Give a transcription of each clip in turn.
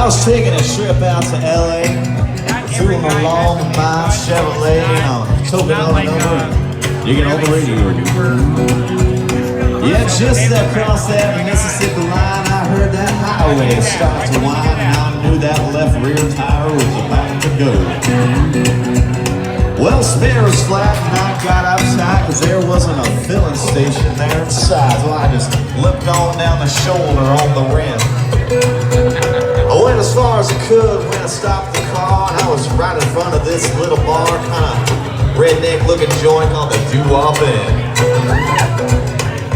was taking a trip out to LA, through a long mile Chevrolet, token on the number, digging on the radio. Yeah, just across that Mississippi line, I heard that highway start to whine, and I knew that left rear tire was about to go. Well, spare was flat, and I got uptight, cause there wasn't a filling station there inside, so I just limped on down the shoulder on the rim. I went as far as I could when I stopped the car, and I was right in front of this little bar, kind of redneck-looking joint called the Doo-Wop Inn.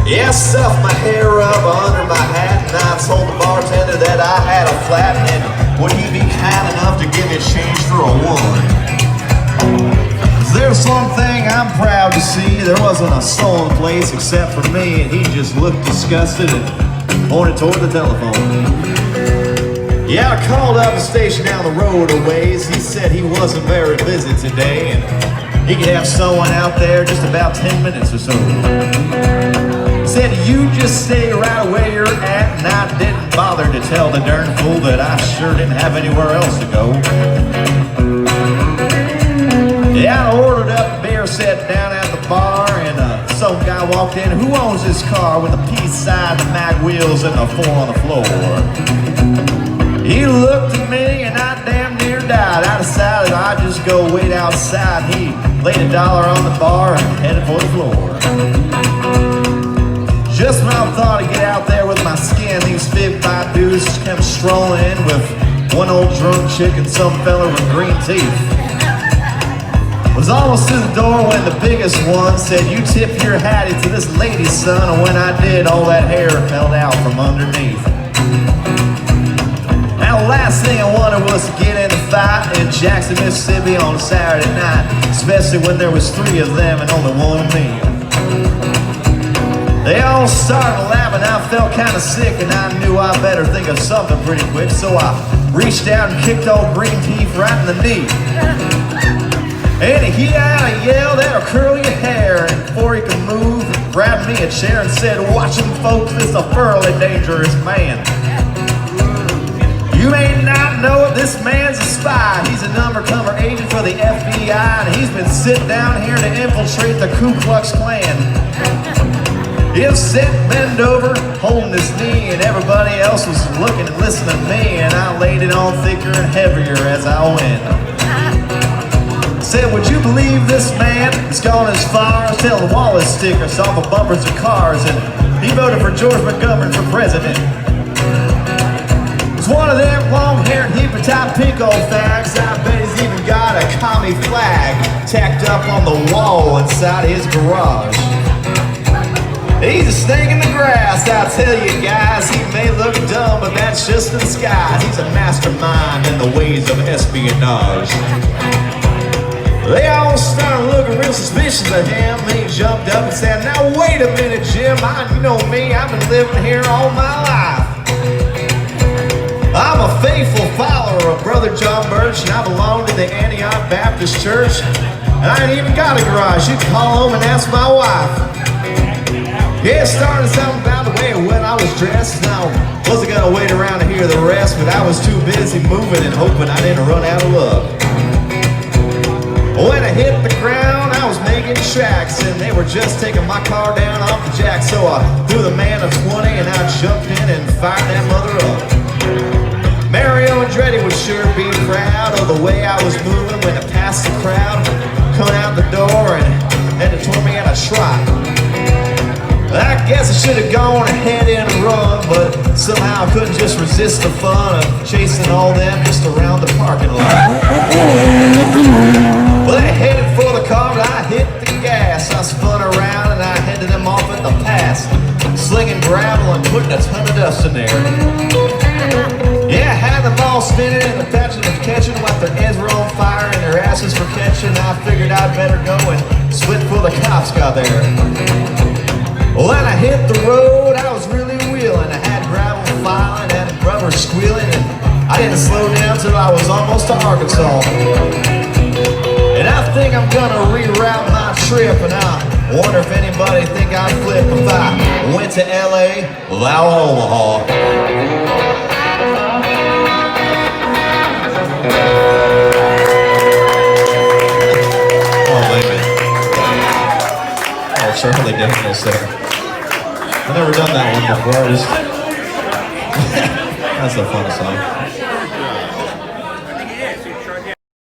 Yeah, I stuffed my hair up under my hat, and I told the bartender that I had a flat, and would he be kind enough to give me change for a one? There's one thing I'm proud to see, there wasn't a soul in the place except for me, and he just looked disgusted and pointed toward the telephone. Yeah, I called up the station down the road a ways. He said he wasn't very busy today, and he could have someone out there just about 10 minutes or so. He said, you just stay right where you're at, and I didn't bother to tell the darn fool that I sure didn't have anywhere else to go. Yeah, I ordered up a beer, sat down at the bar, and some guy walked in. Who owns this car with the peace sign, the mag wheels, and the 4 on the floor? He looked at me, and I damn near died. I decided I'd just go wait outside. He laid $1 on the bar and headed for the floor. Just when I thought to get out there with my skin, these 55 dudes came strolling in with one old drunk chick and some fella with green teeth. Was almost to the door when the biggest one said, you tip your hattie to this lady, son. And when I did, all that hair fell out from underneath. Now the last thing I wanted was to get in a fight in Jackson, Mississippi on a Saturday night, especially when there was 3 of them and only one of me. They all started laughing, I felt kind of sick, and I knew I better think of something pretty quick, so I reached out and kicked old Green Teeth right in the knee. And he had a yell that'll curl your hair, and before he could move, he grabbed me a chair and said, watch him folks, this is a thoroughly dangerous man. You may not know it, this man's a spy. He's an undercover agent for the FBI, and he's been sitting down here to infiltrate the Ku Klux Klan. He'll sit bend over, holding his knee, and everybody else was looking and listening to me, and I laid it on thicker and heavier as I went. Said, would you believe this man has gone as far as telling Wallace stickers off of bumpers of cars, and he voted for George Montgomery for president. It's one of them long-haired hippie-type pinko fags. I bet he's even got a commie flag tacked up on the wall inside his garage. He's a snake in the grass, I tell you guys. He may look dumb, but that's just in disguise. He's a mastermind in the ways of espionage. They all started looking real suspicious of him. He jumped up and said, now wait a minute, Jim. You know me, I've been living here all my life. I'm a faithful follower of Brother John Birch, and I belong to the Antioch Baptist Church. And I ain't even got a garage. You can call home and ask my wife. Yeah, it started something about the way when I was dressed. Now, wasn't gonna wait around to hear the rest, but I was too busy moving and hoping I didn't run out of luck. When I hit the ground, I was making tracks, and they were just taking my car down off the jack. So I threw the man a 20, and I jumped in and fired that mother up. Mario Andretti would sure be proud of the way I was moving when I passed the crowd, coming out the door and had to turn me in a trot. I guess I should have gone ahead and run, but somehow I couldn't just resist the fun of chasing all them just around the parking lot. Well, I headed for the car, but I hit the gas. I spun around and I headed them off at the pass, slinging gravel and putting a ton of dust in there. Yeah, I had them all spinning and the patching and catching while their heads were on fire and their asses were catching. I figured I'd better go and split before the cops got there. Well, when I hit the road, I was really wheeling. I had gravel filing and rubber squealing, and I didn't slow down till I was almost to Arkansas. And I think I'm gonna reroute my trip, and I wonder if anybody think I'd flip if I went to LA without Omaha. Charlie Daniels there. I've never done that one before. That's a fun song.